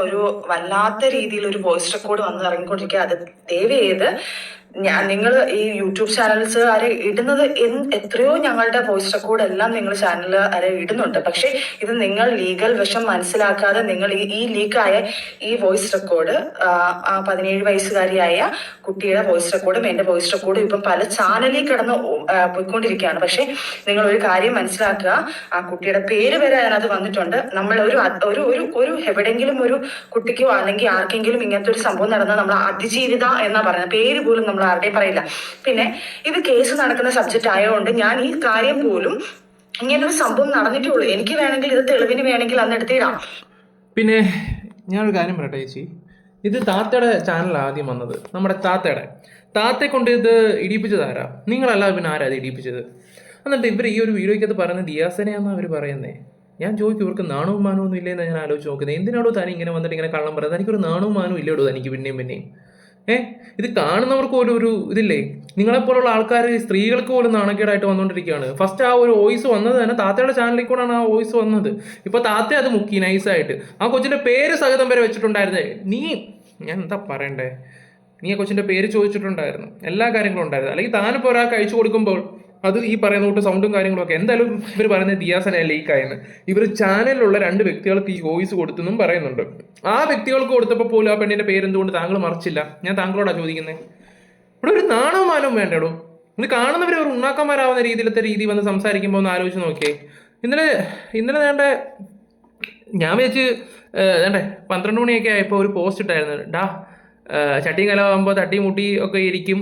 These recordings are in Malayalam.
ഒരു വല്ലാത്ത രീതിയിൽ ഒരു വോയിസ് റെക്കോർഡ് വന്ന് ഇറങ്ങിക്കൊണ്ടിരിക്കുക. അത് ദയവ് ചെയ്ത് നിങ്ങൾ ഈ യൂട്യൂബ് ചാനൽസ് ആരെ ഇടുന്നത് എത്രയോ ഞങ്ങളുടെ വോയിസ് റെക്കോർഡ് എല്ലാം നിങ്ങൾ ചാനൽ ആരെ ഇടുന്നുണ്ട്. പക്ഷെ ഇത് നിങ്ങൾ ലീഗൽ വശം മനസ്സിലാക്കാതെ നിങ്ങൾ ഈ ലീക്കായ ഈ വോയിസ് റെക്കോർഡ് 17 വയസ്സുകാരിയായ കുട്ടിയുടെ വോയിസ് റെക്കോർഡും എന്റെ വോയിസ് റെക്കോർഡും ഇപ്പം പല ചാനലിൽ കിടന്ന് പോയിക്കൊണ്ടിരിക്കുകയാണ്. പക്ഷെ നിങ്ങൾ ഒരു കാര്യം മനസ്സിലാക്കുക, ആ കുട്ടിയുടെ പേര് വരെ അതിനകത്ത് വന്നിട്ടുണ്ട്. നമ്മൾ ഒരു എവിടെയെങ്കിലും ഒരു കുട്ടിക്കോ അല്ലെങ്കിൽ ആർക്കെങ്കിലും ഇങ്ങനത്തെ ഒരു സംഭവം നടന്നാൽ നമ്മൾ അതിജീവിത എന്നാ പറയുന്നത്, പേര് പോലും നമ്മൾ ആരുടെയും പറയില്ല. പിന്നെ ഇത് കേസ് നടക്കുന്ന സബ്ജക്റ്റ് ആയതുകൊണ്ട് ഞാൻ ഈ കാര്യം പോലും ഇങ്ങനൊരു സംഭവം നടന്നിട്ടുള്ളൂ, എനിക്ക് വേണമെങ്കിൽ ഇത് തെളിവിന് വേണമെങ്കിൽ അന്ന് എടുത്തിടാം. പിന്നെ ഞാനൊരു കാര്യം പറയട്ടെ ചേച്ചി, ഇത് താത്തയുടെ ചാനൽ ആദ്യം വന്നത്, നമ്മുടെ താത്തയെ കൊണ്ട് ഇത് ഇടിപ്പിച്ചതാരാ? നിങ്ങളല്ല, പിന്നെ ആരാ അത് ഇടിപ്പിച്ചത്? എന്നിട്ട് ഇവർ ഈ ഒരു വീഡിയോയ്ക്കകത്ത് പറയുന്നത് ദിയാസനെയാണെന്ന് അവർ പറയുന്നേ. ഞാൻ ചോദിക്കും, ഇവർക്ക് നാണവും മാനവും ഒന്നും ഇല്ലെന്ന് ഞാൻ ആലോചിച്ച് നോക്കുന്നത്. എന്തിനാടോ താൻ ഇങ്ങനെ വന്നിട്ട് ഇങ്ങനെ കള്ളം പറയുന്നത്? എനിക്കൊരു നാണവും മാനവും ഇല്ലേടോ തനിക്ക് പിന്നെയും. ഇത് കാണുന്നവർക്ക് പോലും ഒരു ഇതില്ലേ? നിങ്ങളെപ്പോലുള്ള ആൾക്കാർ സ്ത്രീകൾക്ക് പോലും നാണക്കേടായിട്ട് വന്നുകൊണ്ടിരിക്കുകയാണ്. ഫസ്റ്റ് ആ ഒരു വോയിസ് വന്നത് തന്നെ താത്തയുടെ ചാനലിൽ കൂടെയാണ് ആ വോയിസ് വന്നത്. ഇപ്പൊ താത്ത അത് മുക്കി നൈസായിട്ട്. ആ കൊച്ചിന്റെ പേര് സഹിതം വരെ വെച്ചിട്ടുണ്ടായിരുന്നേ. ഞാൻ എന്താ പറയണ്ടേ, നീ ആ കൊച്ചിന്റെ പേര് ചോദിച്ചിട്ടുണ്ടായിരുന്നു, എല്ലാ കാര്യങ്ങളും ഉണ്ടായിരുന്നു. അല്ലെങ്കിൽ താനിപ്പോൾ ഒരാൾക്ക് അയച്ചു കൊടുക്കുമ്പോൾ അത് ഈ പറയുന്ന തൊട്ട് സൗണ്ടും കാര്യങ്ങളൊക്കെ എന്തായാലും ഇവർ പറയുന്നത് ദിയാസന ലീക്കായെന്ന്. ഇവർ ചാനലിലുള്ള 2 വ്യക്തികൾക്ക് ഈ വോയിസ് കൊടുത്തെന്നും പറയുന്നുണ്ട്. ആ വ്യക്തികൾക്ക് കൊടുത്തപ്പോൾ പോലും ആ പെണ്ണിന്റെ പേരെന്തുകൊണ്ട് താങ്കൾ മറച്ചില്ല? ഞാൻ താങ്കളോടാ ചോദിക്കുന്നത്. ഇവിടെ ഒരു നാണവും മാനവും വേണ്ടടോ. ഇത് കാണുന്നവർ ഒരു ഉണ്ണാക്കന്മാരാവുന്ന രീതി വന്ന് സംസാരിക്കുമ്പോൾ ഒന്ന് ആലോചിച്ച് നോക്കിയേ. ഇന്നലെ വേണ്ട ഞാൻ വെച്ച് 12 മണിയൊക്കെ ആയപ്പോൾ ഒരു പോസ്റ്റ് ഇട്ടായിരുന്നു. ചട്ടിയും കലമാകുമ്പോൾ തട്ടി മുട്ടി ഒക്കെ ഇരിക്കും,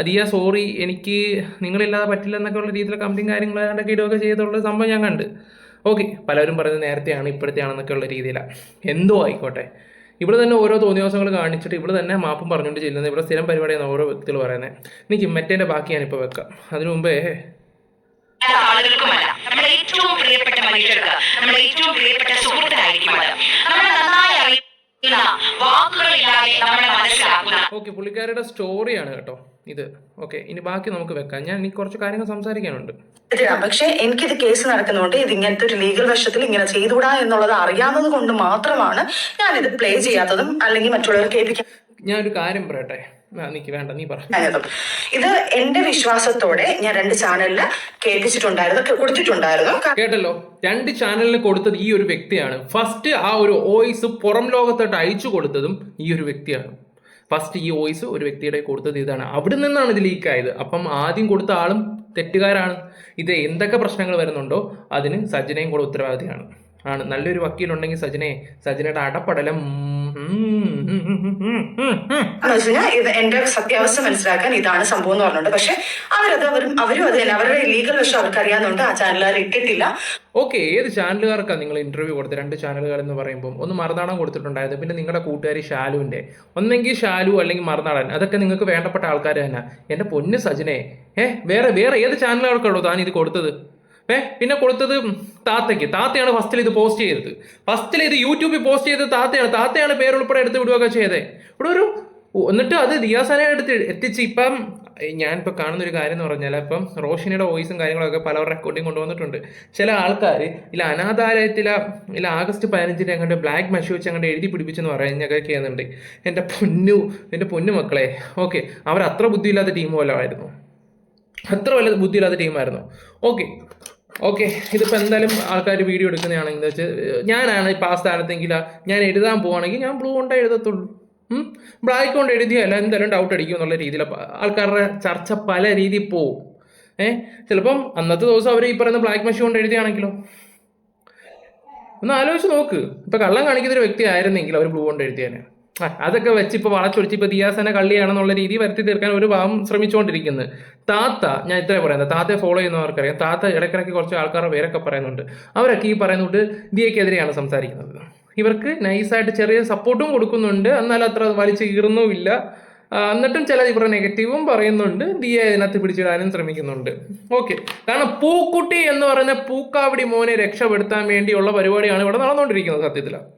ദിയ സോറി എനിക്ക് നിങ്ങളില്ലാതെ പറ്റില്ല എന്നൊക്കെ ഉള്ള രീതിയിലുള്ള കമൻറ്റും കാര്യങ്ങളും ഏതാണ്ടൊക്കെ ഇടുകയൊക്കെ ചെയ്തുള്ള സംഭവം ഞാൻ കണ്ട്. ഓക്കെ, പലരും പറയുന്നത് നേരത്തെയാണ് ഇപ്പോഴത്തെയാണെന്നൊക്കെ ഉള്ള രീതിയിലാണ്. എന്തോ ആയിക്കോട്ടെ, ഇവിടെ തന്നെ ഓരോ തോന്നിയവസങ്ങൾ കാണിച്ചിട്ട് ഇവിടെ തന്നെ മാപ്പും പറഞ്ഞുകൊണ്ട് ചെല്ലുന്നത്. ഇവിടെ സ്ഥിരം പരിപാടിയാണ് ഓരോ വ്യക്തികൾ പറയുന്നത്. എനിക്ക് മറ്റേൻ്റെ ബാക്കി ഞാനിപ്പോൾ വെക്കാം. അതിനു മുമ്പേ ആളുകൾക്കുമല്ല, നമ്മുടെ ഏറ്റവും പ്രിയപ്പെട്ട മനുഷ്യർക്ക്, നമ്മുടെ ഏറ്റവും പ്രിയപ്പെട്ട സുഹൃത്തിനായിരിക്കും അത്. നമ്മളെ നന്നായി അറിയുന്ന വാക്കുകളില്ലാതെ നമ്മളെ മനസ്സിലാക്കുന്ന. ഓക്കെ, പുള്ളിക്കാരുടെ സ്റ്റോറിയാണ് കേട്ടോ ഇത്. ഓക്കെ, ഇനി ബാക്കി നമുക്ക് വെക്കാം. ഞാൻ എനിക്ക് കുറച്ച് കാര്യങ്ങൾ സംസാരിക്കാനുണ്ട്. പക്ഷെ എനിക്കിത് കേസ് നടക്കുന്നതുകൊണ്ട് ഇത് ഇങ്ങനത്തെ ഒരു ലീഗൽ വശത്തിൽ ഇങ്ങനെ ചെയ്തുകൂടാ എന്നുള്ളത് അറിയാവുന്നത് കൊണ്ട് മാത്രമാണ് ഞാനിത് പ്ലേ ചെയ്യാത്തതും അല്ലെങ്കിൽ മറ്റുള്ളവർ കേൾപ്പിക്കാൻ. ഞാനൊരു കാര്യം പറയട്ടെ, വേണ്ട നീ പറ. ഇത് എന്റെ വിശ്വാസത്തോടെ ഞാൻ 2 ചാനലില് കൊടുത്തിട്ടുണ്ടായിരുന്നു. കേട്ടല്ലോ, 2 ചാനലിന് കൊടുത്തത് ഈ ഒരു വ്യക്തിയാണ്. ഫസ്റ്റ് ആ ഒരു വോയിസ് പുറം ലോകത്തോട്ട് അയച്ചു കൊടുത്തതും ഈ ഒരു വ്യക്തിയാണ്. ഫസ്റ്റ് ഈ വോയിസ് ഒരു വ്യക്തിയുടെ കൊടുത്തത് ഇതാണ്. അവിടെ നിന്നാണ് ഇത് ലീക്കായത്. അപ്പം ആദ്യം കൊടുത്ത ആളും തെറ്റുകാരാണ്. ഇത് എന്തൊക്കെ പ്രശ്നങ്ങൾ വരുന്നുണ്ടോ അതിന് സജനയും കൂടെ ഉത്തരവാദിയാണ്. നല്ലൊരു വക്കീലുണ്ടെങ്കിൽ സജനയുടെ അടപടലം ഇത് എന്റെ സത്യാവസ്ഥ മനസ്സിലാക്കാൻ ഇതാണ് സംഭവം എന്ന് പറഞ്ഞിട്ടുണ്ട്. പക്ഷെ അവരും അത് തന്നെ അവരുടെ ലീഗൽ വശം അവർക്ക് അറിയാവുന്നതുകൊണ്ട് ആ ചാനലുകാർ ഇട്ടിട്ടില്ല. ഓക്കെ, ഏത് ചാനലുകാർക്കാണ് നിങ്ങൾ ഇന്റർവ്യൂ കൊടുത്തത്? 2 ചാനലുകാർ എന്ന് പറയുമ്പോൾ ഒന്ന് മറുനാടൻ കൊടുത്തിട്ടുണ്ടായത്, പിന്നെ നിങ്ങളുടെ കൂട്ടുകാരി ഷാലുവിന്റെ, ഒന്നെങ്കിൽ ഷാലു അല്ലെങ്കിൽ മറുനാടൻ. അതൊക്കെ നിങ്ങൾക്ക് വേണ്ടപ്പെട്ട ആൾക്കാർ തന്നെ. എന്റെ പൊന്ന് സജനെ, വേറെ ഏത് ചാനലുകാർക്കാണോ താൻ ഇത് കൊടുത്തത്? പിന്നെ കൊടുത്തത് താത്തയാണ് ഫസ്റ്റിൽ ഇത് പോസ്റ്റ് ചെയ്തത്. ഫസ്റ്റിൽ ഇത് യൂട്യൂബിൽ പോസ്റ്റ് ചെയ്തത് താത്തയാണ് പേരുൾപ്പെടെ എടുത്ത് വിടുകയൊക്കെ ചെയ്തേ. ഇവിടെ എന്നിട്ട് അത് ദിയാസനെ എത്തിച്ച് ഇപ്പം ഞാനിപ്പോൾ കാണുന്നൊരു കാര്യം എന്ന് പറഞ്ഞാൽ, ഇപ്പം റോഷിനിയുടെ വോയിസും കാര്യങ്ങളൊക്കെ പലവരുടെ റെക്കോർഡിങ് കൊണ്ടുവന്നിട്ടുണ്ട്. ചില ആൾക്കാർ അനാഥാലയത്തിൽ ആഗസ്റ്റ് 15 അങ്ങോട്ട് ബ്ലാക്ക് മഷി വെച്ച് അങ്ങോട്ട് എഴുതി പിടിപ്പിച്ചെന്ന് പറയുന്നൊക്കെ ചെയ്യുന്നുണ്ട്. എൻ്റെ പൊന്നു മക്കളെ, ഓക്കെ, അവർ അത്ര ബുദ്ധിയില്ലാത്ത ടീമായിരുന്നു. ഓക്കെ, ഇതിപ്പോൾ എന്തായാലും ആൾക്കാർ വീഡിയോ എടുക്കുന്നതാണെങ്കിൽ വെച്ച് ഞാനാണ് ഇപ്പോൾ ആ സ്ഥാനത്തെങ്കിൽ ഞാൻ എഴുതാൻ പോവുകയാണെങ്കിൽ ഞാൻ ബ്ലൂ കൊണ്ടേ എഴുതത്തുള്ളൂ. ബ്ലാക്ക് കൊണ്ട് എഴുതിയല്ല എന്തായാലും ഡൗട്ട് അടിക്കും എന്നുള്ള രീതിയിൽ ആൾക്കാരുടെ ചർച്ച പല രീതിയിൽ പോവും. ചിലപ്പം അന്നത്തെ ദിവസം അവർ ഈ പറയുന്ന ബ്ലാക്ക് മഷി കൊണ്ട് എഴുതിയാണെങ്കിലോ? ഒന്ന് ആലോചിച്ച് നോക്ക്. ഇപ്പം കള്ളം കാണിക്കുന്നൊരു വ്യക്തി ആയിരുന്നെങ്കിൽ അവർ ബ്ലൂ കൊണ്ട് എഴുതിയാനെ. അതൊക്കെ വെച്ച് ഇപ്പോൾ വളച്ചൊടിച്ച് ഇപ്പോൾ ദിയാസന കള്ളിയാണെന്നുള്ള രീതി വരുത്തി തീർക്കാൻ ഒരു ഭാഗം ശ്രമിച്ചുകൊണ്ടിരിക്കുന്നത്. ഞാൻ ഇത്രേ പറയുന്നത്, താത്തയെ ഫോളോ ചെയ്യുന്നവർക്കറിയാം. താത്ത ഇടയ്ക്കിടയ്ക്ക് കുറച്ച് ആൾക്കാരുടെ പേരൊക്കെ പറയുന്നുണ്ട്. അവരൊക്കെ ഈ പറയുന്നുണ്ട് ദിയക്കെതിരെയാണ് സംസാരിക്കുന്നത്. ഇവർക്ക് നൈസായിട്ട് ചെറിയ സപ്പോർട്ടും കൊടുക്കുന്നുണ്ട്, എന്നാൽ അത്ര വലിച്ചു കീറുന്നുമില്ല. എന്നിട്ടും ചില ഇവരുടെ നെഗറ്റീവും പറയുന്നുണ്ട്. ദിയ ഇതിനകത്ത് പിടിച്ചിടാനും ശ്രമിക്കുന്നുണ്ട്. ഓക്കെ, കാരണം പൂക്കുട്ടി എന്ന് പറയുന്ന പൂക്കാവടി മോനെ രക്ഷപ്പെടുത്താൻ വേണ്ടിയുള്ള പരിപാടിയാണ് ഇവിടെ നടന്നുകൊണ്ടിരിക്കുന്നത്. സത്യത്തിലാണ്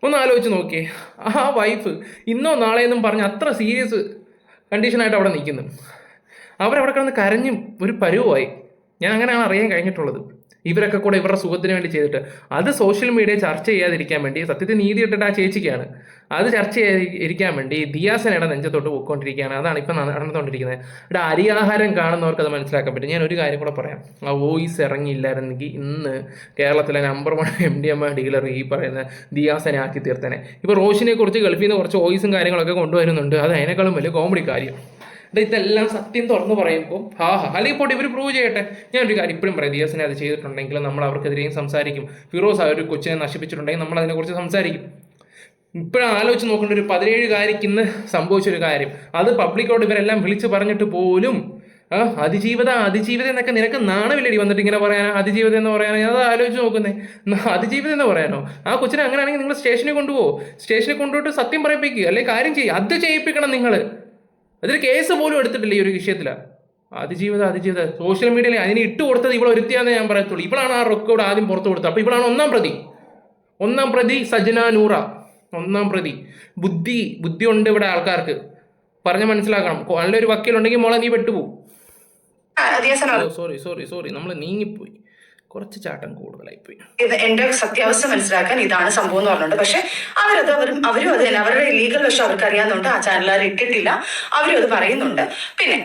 ഒന്ന് ആലോചിച്ച് നോക്കിയേ. ആ വൈഫ് ഇന്നോ നാളെയെന്നും പറഞ്ഞ് അത്ര സീരിയസ് കണ്ടീഷനായിട്ട് അവിടെ നിൽക്കുന്നു. അവരവിടെ കിടന്ന് കരഞ്ഞും ഒരു പരുവായി. ഞാൻ അങ്ങനെയാണ് അറിയാൻ കഴിഞ്ഞിട്ടുള്ളത്. ഇവരൊക്കെ കൂടെ ഇവരുടെ സുഖത്തിന് വേണ്ടി ചെയ്തിട്ട് അത് സോഷ്യൽ മീഡിയ ചർച്ച ചെയ്യാതിരിക്കാൻ വേണ്ടി സത്യത്തിൽ നീതി ഇട്ടിട്ട് ആ ചേച്ചിക്കാണ് അത് ചർച്ച ചെയ്യാതിരിക്കാൻ വേണ്ടി ദിയാസനയുടെ നെഞ്ചത്തോട്ട് പോയിക്കൊണ്ടിരിക്കുകയാണ്. അതാണ് ഇപ്പം നടന്നുകൊണ്ടിരിക്കുന്നത്. ഇവിടെ അരിയാഹാരം കാണുന്നവർക്ക് അത് മനസ്സിലാക്കാൻ പറ്റും. ഞാൻ ഒരു കാര്യം കൂടെ പറയാം. ആ വോയിസ് ഇറങ്ങിയില്ലായിരുന്നെങ്കിൽ ഇന്ന് കേരളത്തിലെ നമ്പർ 1 MDMA ഡീലർ ഈ പറയുന്ന ദിയാസനെ ആക്കി തീർത്തേനെ. ഇപ്പോൾ റോഷിനെ കുറിച്ച് ഗൾഫിൽ നിന്ന് കുറച്ച് വോയിസും കാര്യങ്ങളൊക്കെ കൊണ്ടുവരുന്നുണ്ട്. അത് അതിനേക്കാളും വലിയ കോമഡി കാര്യം. ഇതെല്ലാം സത്യം തുറന്നു പറയുമ്പോൾ അല്ലെങ്കിൽ പോട്ടെ ഇവർ പ്രൂവ് ചെയ്യട്ടെ. ഞാനൊരു കാര്യം ഇപ്പോഴും പറയാം, ദിയാസിനെ അത് ചെയ്തിട്ടുണ്ടെങ്കിൽ നമ്മൾ അവർക്കെതിരെയും സംസാരിക്കും. ഫിറോസ് ആ ഒരു കൊച്ചിനെ നശിപ്പിച്ചിട്ടുണ്ടെങ്കിൽ നമ്മൾ അതിനെക്കുറിച്ച് സംസാരിക്കും. ഇപ്പോഴും ആലോചിച്ച് നോക്കേണ്ട ഒരു 17-കാരിക്ക് ഇന്ന് സംഭവിച്ചൊരു കാര്യം, അത് പബ്ലിക്കോട് ഇവരെല്ലാം വിളിച്ച് പറഞ്ഞിട്ട് പോലും അതിജീവിത എന്നൊക്കെ നിനക്ക് നാണമില്ലടി വന്നിട്ട് ഇങ്ങനെ പറയാനോ അതിജീവിത എന്ന് പറയാനോ. അത് ആലോചിച്ച് നോക്കുന്നേ, അതിജീവിത എന്ന് പറയാനോ? ആ കൊച്ചിനെ അങ്ങനെയാണെങ്കിൽ നിങ്ങൾ സ്റ്റേഷനിൽ കൊണ്ടുപോകും. സ്റ്റേഷനിൽ കൊണ്ടുപോയിട്ട് സത്യം പറയിപ്പിക്കുക, അല്ലെങ്കിൽ കാര്യം ചെയ്യുക. അത് ചെയ്യിപ്പിക്കണം നിങ്ങൾ. അതിൽ കേസ് പോലും എടുത്തിട്ടില്ല ഈ ഒരു വിഷയത്തിലാണ്. അതിജീവിത സോഷ്യൽ മീഡിയയിൽ അതിന് ഇട്ട് കൊടുത്തത് ഇവിടെ ഒരുത്തിയാന്ന് ഞാൻ പറയത്തുള്ളൂ. ഇവളാണ് ആ റെക്കോർഡ് ആദ്യം പുറത്തു കൊടുത്തത്. അപ്പോൾ ഇവളാണ് ഒന്നാം പ്രതി സജന നൂറ. ഒന്നാം പ്രതി. ബുദ്ധി ഉണ്ട് ഇവിടെ ആൾക്കാർക്ക്. പറഞ്ഞ് മനസ്സിലാക്കണം. നല്ലൊരു വക്കീലുണ്ടെങ്കിൽ മോളെ നീ പെട്ടുപോകും. സോറി നമ്മൾ നീങ്ങിപ്പോയി, കുറച്ച് ചാട്ടം കൂടുതലായിപ്പോയി. ഇത് എന്റെ സത്യാവസ്ഥ മനസ്സിലാക്കാൻ ഇതാണ് സംഭവം എന്ന് പറഞ്ഞിട്ടുണ്ട്. പക്ഷെ അവരും അത് തന്നെ അവരുടെ ലീഗൽ വശം അവർക്ക് അറിയാവുന്നുണ്ട്. ആ ചാനലുകാർ ഇട്ടിട്ടില്ല, അവരും അത് പറയുന്നുണ്ട്. പിന്നെ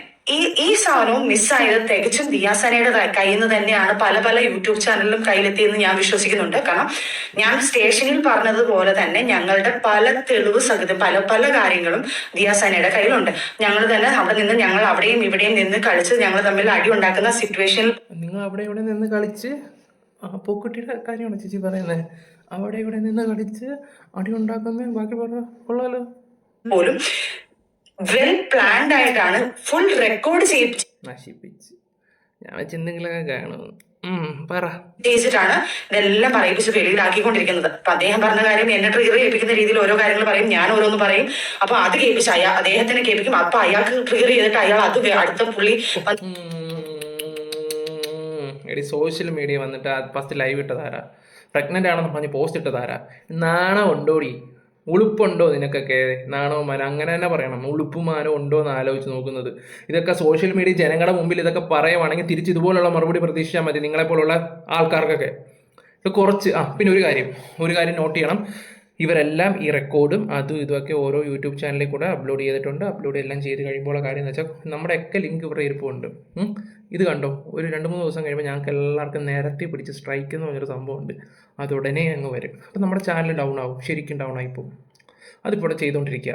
ഈ സാധനവും മിസ്സായത് തികച്ചും ദിയാസനയുടെ കയ്യിൽ നിന്ന് തന്നെയാണ് പല യൂട്യൂബ് ചാനലിലും കയ്യിലെത്തിയെന്ന് ഞാൻ വിശ്വസിക്കുന്നുണ്ട്. കാരണം ഞാൻ സ്റ്റേഷനിൽ പറഞ്ഞതുപോലെ തന്നെ ഞങ്ങളുടെ പല തെളിവ് സഹിതം പല കാര്യങ്ങളും ദിയാസനയുടെ കയ്യിലുണ്ട്. ഞങ്ങൾ തന്നെ അവിടെ നിന്ന് ഞങ്ങൾ അവിടെയും ഇവിടെയും നിന്ന് കളിച്ച് ഞങ്ങൾ തമ്മിൽ അടി ഉണ്ടാക്കുന്ന സിറ്റുവേഷനിൽ നിങ്ങൾ അവിടെ ഇവിടെ നിന്ന് കളിച്ച് പൂക്കുട്ടിയുടെ കാര്യമാണ് ചേച്ചി പറയുന്നത്. അവിടെ ഇവിടെ നിന്ന് കളിച്ച് അടി ഉണ്ടാക്കുന്ന ബാക്കി പറഞ്ഞ കൊള്ളാലോ. പോലും വെൽ പ്ലാൻഡ് ആയിട്ടാണ് ഫുൾ റെക്കോർഡ് നശിപ്പിച്ച് ഞാൻ വെച്ചെന്തെങ്കിലുമൊക്കെ കാണും ചെയ്തിട്ടാണ് ഇതെല്ലാം പറയിപ്പിച്ച് വെളിയിലാക്കിക്കൊണ്ടിരിക്കുന്നത്. അപ്പൊ അദ്ദേഹം പറഞ്ഞ കാര്യം എന്നെ ട്രിഗർ ചെയ്യിപ്പിക്കുന്ന രീതിയിൽ ഓരോ കാര്യങ്ങൾ പറയും, ഞാൻ ഓരോന്ന് പറയും. അപ്പൊ അത് കേൾപ്പിച്ച് അദ്ദേഹത്തിനെ കേൾപ്പിക്കും. അപ്പൊ അയാൾക്ക് ട്രിഗർ ചെയ്തിട്ട് അയാൾ അത് അടുത്ത പുള്ളി എടി സോഷ്യൽ മീഡിയ വന്നിട്ട് ഫസ്റ്റ് ലൈവ് ഇട്ടതാരാ? പ്രഗ്നന്റ് ആണെന്ന് പറഞ്ഞ് പോസ്റ്റ് ഇട്ടതാരാ? നാണം ഉണ്ടോടി? ഉളുപ്പുണ്ടോ നിനക്കൊക്കെ? നാണവും മാനം അങ്ങനെ തന്നെ പറയണം. ഉളുപ്പുമാനോ ഉണ്ടോ എന്ന് ആലോചിച്ച് നോക്കുന്നത്. ഇതൊക്കെ സോഷ്യൽ മീഡിയ ജനങ്ങളുടെ മുമ്പിൽ ഇതൊക്കെ പറയുവാണെങ്കിൽ തിരിച്ച് ഇതുപോലുള്ള മറുപടി പ്രതീക്ഷിച്ചാൽ മതി നിങ്ങളെപ്പോലുള്ള ആൾക്കാർക്കൊക്കെ. ഇത് കുറച്ച് പിന്നെ ഒരു കാര്യം നോട്ട് ചെയ്യണം. ഇവരെല്ലാം ഈ റെക്കോർഡും അതും ഇതുമൊക്കെ ഓരോ യൂട്യൂബ് ചാനലിൽ കൂടെ അപ്ലോഡ് ചെയ്തിട്ടുണ്ട്. എല്ലാം ചെയ്ത് കഴിയുമ്പോൾ കാര്യം എന്ന് വെച്ചാൽ നമ്മുടെയൊക്കെ ലിങ്ക് ഇവിടെ ഇരിപ്പുണ്ട്. ഇത് കണ്ടോ, ഒരു 2-3 ദിവസം കഴിയുമ്പോൾ ഞങ്ങൾക്ക് എല്ലാവർക്കും നേരത്തെ പിടിച്ച് സ്ട്രൈക്ക് എന്ന് പറഞ്ഞൊരു സംഭവമുണ്ട്. അത് ഉടനെ അങ്ങ് വരും. അപ്പം നമ്മുടെ ചാനൽ ഡൗൺ ആവും, ശരിക്കും ഡൗൺ ആയിപ്പോവും. അതിപ്പോൾ ഇവിടെ ചെയ്തുകൊണ്ടിരിക്കുക.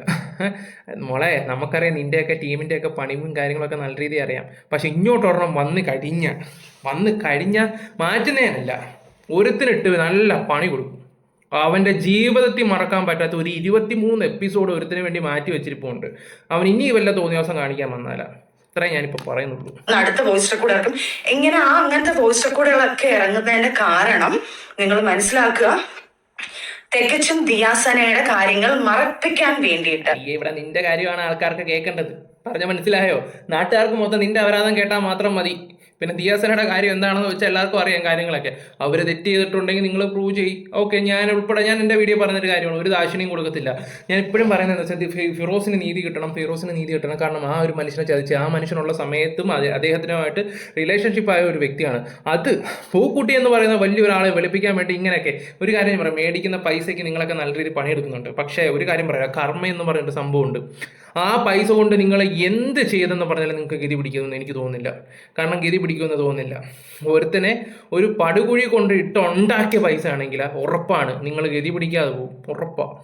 മോളെ നമുക്കറിയാം നിൻ്റെയൊക്കെ ടീമിൻ്റെയൊക്കെ പണിയും കാര്യങ്ങളൊക്കെ നല്ല രീതിയിൽ അറിയാം. പക്ഷെ ഇങ്ങോട്ടൊരെണ്ണം വന്ന് കഴിഞ്ഞാൽ മാറ്റുന്നതിനല്ല, ഒരുത്തിനിട്ട് നല്ല പണി കൊടുക്കും. അവൻ്റെ ജീവിതത്തിൽ മറക്കാൻ പറ്റാത്ത ഒരു 23 എപ്പിസോഡ് ഒരുത്തിന് വേണ്ടി മാറ്റി വെച്ചിരിപ്പുണ്ട്. അവൻ ഇനി വല്ല തോന്നിയ ദിവസം കാണിക്കാൻ വന്നാലാ. ഇത്രയും ഞാനിപ്പോൾ പറയുന്നുള്ളൂ. അടുത്ത വോയിസ് റെക്കോർഡ് ഇറക്കും. എങ്ങനെ അങ്ങനത്തെ വോയിസ് റെക്കോർഡുകളൊക്കെ ഇറങ്ങുന്നതിന്റെ കാരണം നിങ്ങൾ മനസ്സിലാക്കുക. തികച്ചും ദിയാസനയുടെ കാര്യങ്ങൾ മറപ്പിക്കാൻ വേണ്ടിയിട്ട്. ഇവിടെ നിന്റെ കാര്യമാണ് ആൾക്കാർക്ക് കേൾക്കേണ്ടത്. പറഞ്ഞ മനസ്സിലായോ? നാട്ടുകാർക്ക് മൊത്തം നിന്റെ അപരാധം കേട്ടാൽ മാത്രം മതി. പിന്നെ ദിയാസനയുടെ കാര്യം എന്താണെന്ന് വെച്ചാൽ എല്ലാവർക്കും അറിയാം കാര്യങ്ങളൊക്കെ. അവർ തെറ്റ് ചെയ്തിട്ടുണ്ടെങ്കിൽ നിങ്ങൾ പ്രൂവ് ചെയ്യും. ഓക്കെ, ഞാൻ എൻ്റെ വീഡിയോ പറഞ്ഞൊരു കാര്യമാണ്, ഒരു ദാക്ഷിണ്യം കൊടുക്കത്തില്ല. ഞാൻ ഇപ്പോഴും പറയുന്നത് എന്താ വെച്ചാൽ ഫിറോസിന് നീതി കിട്ടണം. കാരണം ആ ഒരു മനുഷ്യനെ ചതിച്ച് ആ മനുഷ്യനുള്ള സമയത്തും അദ്ദേഹത്തിനുമായിട്ട് റിലേഷൻഷിപ്പ് ആയ ഒരു വ്യക്തിയാണ്. അത് പൂക്കുട്ടി എന്ന് പറയുന്ന വലിയൊരാളെ വെളുപ്പിക്കാൻ വേണ്ടി ഇങ്ങനെയൊക്കെ ഒരു കാര്യം പറയാം. മേടിക്കുന്ന പൈസയ്ക്ക് നിങ്ങളൊക്കെ നല്ല രീതിയിൽ പണിയെടുക്കുന്നുണ്ട്. പക്ഷേ ഒരു കാര്യം പറയാം, കർമ്മ എന്ന് പറയുന്ന സംഭവമുണ്ട്. ആ പൈസ കൊണ്ട് നിങ്ങൾ എന്ത് ചെയ്തെന്ന് പറഞ്ഞാലും നിങ്ങൾക്ക് ഗതി പിടിക്കുമെന്ന് എനിക്ക് തോന്നുന്നില്ല. കാരണം ഗതി പിടിക്കുമെന്ന് തോന്നുന്നില്ല. ഒരുത്തനെ ഒരു പടുകുഴി കൊണ്ട് ഉണ്ടാക്കിയ പൈസ ആണെങ്കിൽ ഉറപ്പാണ് നിങ്ങൾ ഗതി പിടിക്കാതെ പോകും. ഉറപ്പാണ്.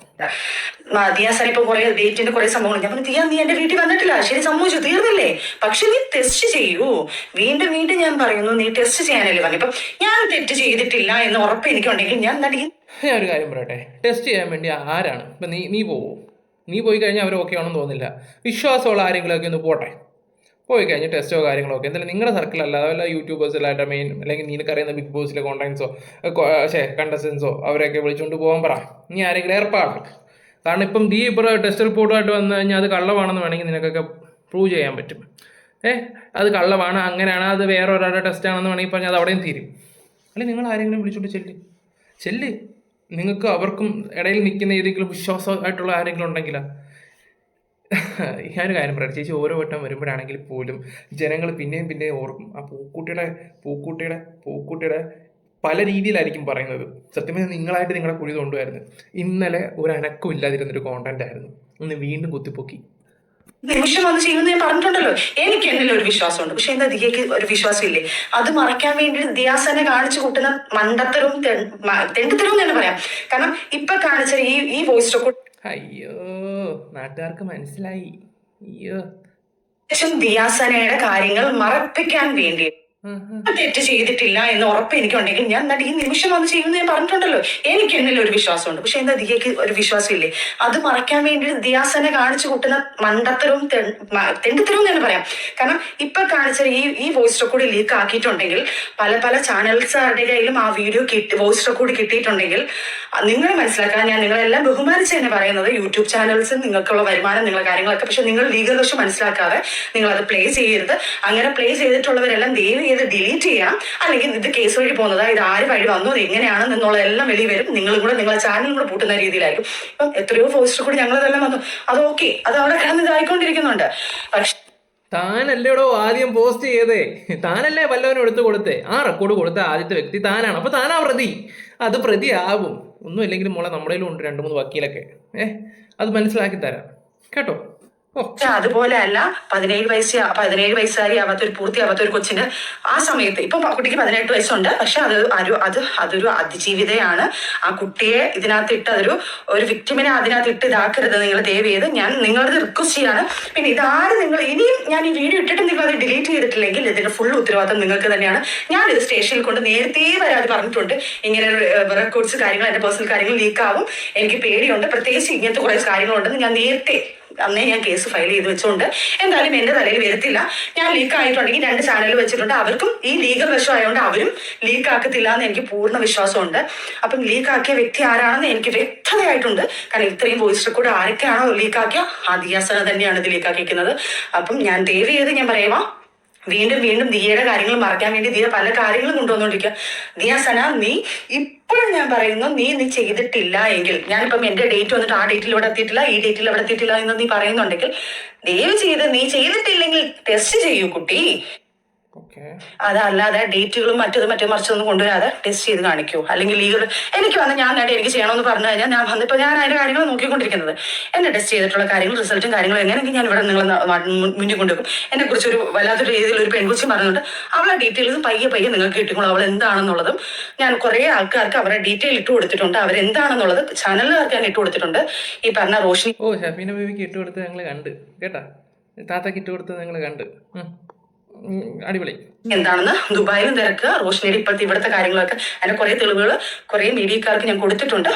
ദിയാസന ഇപ്പൊ വെയിറ്റിന്റെ കുറെ സംഭവങ്ങൾ ഞാൻ പറഞ്ഞു, നീ എന്റെ വീട്ടിൽ വന്നിട്ടില്ല, ശരി സംഭവിച്ചു, തീർന്നില്ലേ? പക്ഷെ നീ ടെസ്റ്റ് ചെയ്യൂ. വീണ്ടും ഞാൻ പറയുന്നു, നീ ടെസ്റ്റ് ചെയ്യാനല്ലേ പറഞ്ഞു. ഇപ്പൊ ഞാൻ തെറ്റ് ചെയ്തിട്ടില്ല എന്ന് ഉറപ്പ് എനിക്കുണ്ടെങ്കിൽ ഞാൻ ഒരു കാര്യം പറയട്ടെ, ടെസ്റ്റ് ചെയ്യാൻ വേണ്ടി ആരാണ് ഇപ്പൊ നീ പോയി കഴിഞ്ഞാൽ അവർ ഓക്കെ ആണെന്ന് തോന്നുന്നില്ല. വിശ്വാസമുള്ള ആരെങ്കിലുമൊക്കെ ഒന്ന് പോയി കഴിഞ്ഞ് ടെസ്റ്റോ കാര്യങ്ങളൊക്കെ എന്തായാലും നിങ്ങളുടെ സർക്കിളല്ല, അതല്ല യൂട്യൂബേഴ്സിലായിട്ട് മെയിൻ, അല്ലെങ്കിൽ നിനക്കറിയുന്ന ബിഗ് ബോസിലെ കണ്ടസ്റ്റൻസോ അവരെയൊക്കെ വിളിച്ചുകൊണ്ട് പോകാൻ പറ. നീ ആരെങ്കിലും ഏർപ്പാടാണ്. കാരണം ഇപ്പം ഇപ്പോൾ ടെസ്റ്റ് റിപ്പോർട്ടുമായിട്ട് വന്നു കഴിഞ്ഞാൽ അത് കള്ളമാണെന്ന് വേണമെങ്കിൽ നിനക്കൊക്കെ പ്രൂവ് ചെയ്യാൻ പറ്റും. അത് കള്ളമാണ്, അങ്ങനെയാണ്, അത് വേറെ ഒരാളുടെ ടെസ്റ്റാണെന്ന് വേണമെങ്കിൽ പറഞ്ഞാൽ അത് അവിടെയും തീരും. അല്ലെങ്കിൽ നിങ്ങൾ ആരെങ്കിലും വിളിച്ചോണ്ട് ചെല്ല്. നിങ്ങൾക്ക് അവർക്കും ഇടയിൽ നിൽക്കുന്ന ഏതെങ്കിലും വിശ്വാസമായിട്ടുള്ള ആരെങ്കിലും ഉണ്ടെങ്കിലാ. ഞാനൊരു കാര്യം പറയാം ചേച്ചി, ഓരോ വട്ടം വരുമ്പോഴാണെങ്കിൽ പോലും ജനങ്ങൾ പിന്നെയും ഓർക്കും ആ പൂക്കുട്ടിയുടെ പല രീതിയിലായിരിക്കും പറയുന്നത്. സത്യം പറഞ്ഞാൽ നിങ്ങളായിട്ട് നിങ്ങളുടെ കുഴി കൊണ്ടുവരുന്നത്. ഇന്നലെ ഒരു അനക്കം ഇല്ലാതിരുന്നൊരു കോണ്ടന്റ് ആയിരുന്നു, ഒന്ന് വീണ്ടും കുത്തിപ്പൊക്കി. നിമിഷം വന്ന് ചെയ്യുമെന്ന് ഞാൻ പറഞ്ഞിട്ടുണ്ടല്ലോ. എനിക്ക് എന്നിൽ ഒരു വിശ്വാസമുണ്ട്. പക്ഷെ എന്താ ദിയക്ക് ഒരു വിശ്വാസം ഇല്ലേ? അത് മറയ്ക്കാൻ വേണ്ടി ദിയാസനെ കാണിച്ചു കൂട്ടുന്ന മണ്ടത്തരവും തെണ്ടിത്തരവും തന്നെ പറയാം. കാരണം ഇപ്പൊ കാണിച്ച ഈ വോയിസ് റെക്കോർഡ് അയ്യോ, നാട്ടുകാർക്ക് മനസ്സിലായി. അയ്യോ, ദിയാസനയുടെ കാര്യങ്ങൾ മറപ്പിക്കാൻ വേണ്ടി തെറ്റ് ചെയ്തിട്ടില്ല എന്ന് ഉറപ്പ് എനിക്കുണ്ടെങ്കിൽ ഞാൻ എന്നിട്ട് ഈ നിമിഷം വന്ന് ചെയ്യുമെന്ന് ഞാൻ പറഞ്ഞിട്ടുണ്ടല്ലോ. എനിക്ക് എന്നിൽ ഒരു വിശ്വാസമുണ്ട്. പക്ഷെ എന്താ ദിയക്ക് ഒരു വിശ്വാസം ഇല്ലേ? അത് മറയ്ക്കാൻ വേണ്ടി ദിയാസനെ കാണിച്ചു കൂട്ടുന്ന മണ്ടത്തരവും തെണ്ടിത്തരവും തന്നെ പറയാം. കാരണം ഇപ്പൊ കാണിച്ച ഈ വോയിസ് റെക്കോർഡ് ലീക്ക് ആക്കിയിട്ടുണ്ടെങ്കിൽ പല ചാനൽസുകാരുടെ കയ്യിലും ആ വീഡിയോ വോയിസ് റെക്കോർഡ് കിട്ടിയിട്ടുണ്ടെങ്കിൽ നിങ്ങൾ മനസ്സിലാക്കാൻ ഞാൻ നിങ്ങളെല്ലാം ബഹുമാനിച്ച് തന്നെ പറയുന്നത്, യൂട്യൂബ് ചാനൽസ് നിങ്ങൾക്കുള്ള വരുമാനം നിങ്ങളുടെ കാര്യങ്ങളൊക്കെ, പക്ഷെ നിങ്ങൾ ലീഗൽ വശം മനസ്സിലാക്കാതെ നിങ്ങൾ അത് പ്ലേ ചെയ്യരുത്. അങ്ങനെ പ്ലേ ചെയ്തിട്ടുള്ളവരെല്ലാം ദയവ് ചെയ്ത് ഡിലീറ്റ് ചെയ്യണം. അല്ലെങ്കിൽ ഇത് കേസ് വഴി പോകുന്നത്, ഇത് ആര് വഴി വന്നു, ഇത് എങ്ങനെയാണെന്ന് എന്നുള്ളതെല്ലാം വെളി വരും. നിങ്ങളും കൂടെ നിങ്ങളെ ചാനലും കൂടെ പൂട്ടുന്ന രീതിയിലായിരിക്കും. ഇപ്പം എത്രയോ പോസ്റ്റർ കൂടി ഞങ്ങളതെല്ലാം വന്നു. അത് ഓക്കെ, അത് അവിടെ കിടന്ന് ഇതായിക്കൊണ്ടിരിക്കുന്നുണ്ട്. പക്ഷെ താനല്ലേടോ ആദ്യം പോസ്റ്റ് ചെയ്തേ, താനല്ലേ വല്ലവനും എടുത്തു കൊടുത്തേ. ആ റെക്കോർഡ് കൊടുത്ത ആദ്യത്തെ വ്യക്തി താനാണ്. അപ്പൊ താനാ പ്രതി. അത് പ്രതിയാവും. ഒന്നും ഇല്ലെങ്കിലും മോളെ നമ്മുടെ കയ്യിലും ഉണ്ട് 2-3 വക്കീലൊക്കെ. അത് മനസ്സിലാക്കി തരാം കേട്ടോ. അതുപോലെ അല്ല, 17 വയസ്സുകാരി ആവാത്ത ഒരു പൂർത്തിയാവാത്ത ഒരു കൊച്ചിന് ആ സമയത്ത്, ഇപ്പൊ കുട്ടിക്ക് 18 വയസ്സുണ്ട്, പക്ഷെ അതൊരു അതിജീവിതയാണ്. ആ കുട്ടിയെ ഇതിനകത്തിട്ട് ഒരു വിക്ടിമിനെ അതിനകത്തിട്ട് ഇതാക്കരുത് നിങ്ങൾ ദയവ് ചെയ്ത്. ഞാൻ നിങ്ങളത് റിക്വസ്റ്റ് ചെയ്യാണ്. പിന്നെ ഇതാരും നിങ്ങൾ ഇനിയും ഞാൻ ഈ വീഡിയോ ഇട്ടിട്ട് നിങ്ങൾ അത് ഡിലീറ്റ് ചെയ്തിട്ടില്ലെങ്കിൽ ഇതിന്റെ ഫുൾ ഉത്തരവാദിത്തം നിങ്ങൾക്ക് തന്നെയാണ്. ഞാൻ ഇത് സ്റ്റേഷനിൽ കൊണ്ട് നേരത്തെ വരാതെ പറഞ്ഞിട്ടുണ്ട്. ഇങ്ങനെ റെക്കോർഡ്സ് കാര്യങ്ങൾ, എന്റെ പേഴ്സണൽ കാര്യങ്ങൾ ലീക്ക് ആവും, എനിക്ക് പേടിയുണ്ട്, പ്രത്യേകിച്ച് ഇങ്ങനത്തെ കുറെ കാര്യങ്ങളുണ്ടെന്ന് ഞാൻ നേരത്തെ അന്നേ ഞാൻ കേസ് ഫയൽ ചെയ്ത് വെച്ചുകൊണ്ട് എന്തായാലും എന്റെ തലയിൽ വരത്തില്ല. ഞാൻ ലീക്ക് ആയിട്ടുണ്ടെങ്കിൽ 2 ചാനൽ വെച്ചിട്ടുണ്ട്, അവർക്കും ഈ ലീഗൽ വശം ആയതുകൊണ്ട് അവരും ലീക്ക് ആക്കത്തില്ല എന്ന് എനിക്ക് പൂർണ്ണ വിശ്വാസമുണ്ട്. അപ്പം ലീക്ക് ആക്കിയ വ്യക്തി ആരാണെന്ന് എനിക്ക് വ്യക്തതയായിട്ടുണ്ട്. കാരണം ഇത്രയും വോയിസ് റെക്കോർഡ് ആരൊക്കെയാണോ ലീക്ക് ആക്കിയ ആ ദിയാസന തന്നെയാണ് ഇത് ലീക്ക് ആക്കിയിരിക്കുന്നത്. അപ്പം ഞാൻ ദയവ് ചെയ്ത് ഞാൻ പറയുവാ, വീണ്ടും ദിയയുടെ കാര്യങ്ങൾ മറക്കാൻ വേണ്ടി ദിയ പല കാര്യങ്ങളും കൊണ്ടുവന്നുകൊണ്ടിരിക്കുക. ദിയാസന, നീ ഇപ്പോഴും ഞാൻ പറയുന്നു, നീ ചെയ്തിട്ടില്ല എങ്കിൽ, ഞാനിപ്പം എന്റെ ഡേറ്റ് വന്നിട്ട് ആ ഡേറ്റിൽ ഇവിടെ എത്തിയിട്ടില്ല, ഈ ഡേറ്റിൽ ഇവിടെ എത്തിയിട്ടില്ല എന്ന് നീ പറയുന്നുണ്ടെങ്കിൽ ദയവ് ചെയ്ത് നീ ചെയ്തിട്ടില്ലെങ്കിൽ ടെസ്റ്റ് ചെയ്യൂ കുട്ടി. അതല്ലാതെ ഡേറ്റുകളും മറ്റേ മറിച്ചൊന്നും കൊണ്ടുവരാതെ ടെസ്റ്റ് ചെയ്ത് കാണിക്കൂ. അല്ലെങ്കിൽ ലീഗൽ എനിക്ക് വന്ന് ഞാൻ നേടി എനിക്ക് ചെയ്യണമെന്ന് പറഞ്ഞു കഴിഞ്ഞാൽ ഞാൻ വന്നിപ്പോൾ ഞാൻ അതിന്റെ കാര്യങ്ങൾ നോക്കിക്കൊണ്ടിരിക്കുന്നത്. എന്നെ ടെസ്റ്റ് ചെയ്തിട്ടുള്ള കാര്യങ്ങൾ, റിസൾട്ടും കാര്യങ്ങളും എങ്ങനെയെങ്കിൽ ഞാൻ ഇവിടെ നിങ്ങൾ മുന്നിൽ കൊണ്ടുവെക്കും. എന്നെ കുറിച്ച് ഒരു വല്ലാത്തൊരു രീതിയിൽ ഒരു പെൺകുച്ചി പറഞ്ഞിട്ട് അവളെ ഡീറ്റെയിൽസ് പയ്യെ നിങ്ങൾക്ക് കിട്ടിക്കോളും. അവൾ എന്താണെന്നുള്ളതും ഞാൻ കുറെ ആൾക്കാർക്ക് അവരുടെ ഡീറ്റെയിൽ ഇട്ട് കൊടുത്തിട്ടുണ്ട്. അവരെന്താണെന്നുള്ളത് ചാനലുകാർക്ക് ഞാൻ ഇട്ട് കൊടുത്തിട്ടുണ്ട്. ഈ പറഞ്ഞ റോഷിനി ഷഫീന ബേബിക്ക് ഇട്ട് കൊടുത്ത് ഞങ്ങൾ കണ്ട് കേട്ടാ, താത്തക്ക് ഇട്ട് കൊടുത്ത് ഞങ്ങൾ കണ്ട്. അടിപൊളി. എന്താണെന്ന് ദുബായിലും തിരക്കുക. റോഷിനിയുടെ ഇവിടുത്തെ കാര്യങ്ങളൊക്കെ അതിന്റെ കുറെ തെളിവുകൾ കുറെ മീഡിയക്കാർക്ക് ഞാൻ കൊടുത്തിട്ടുണ്ട്.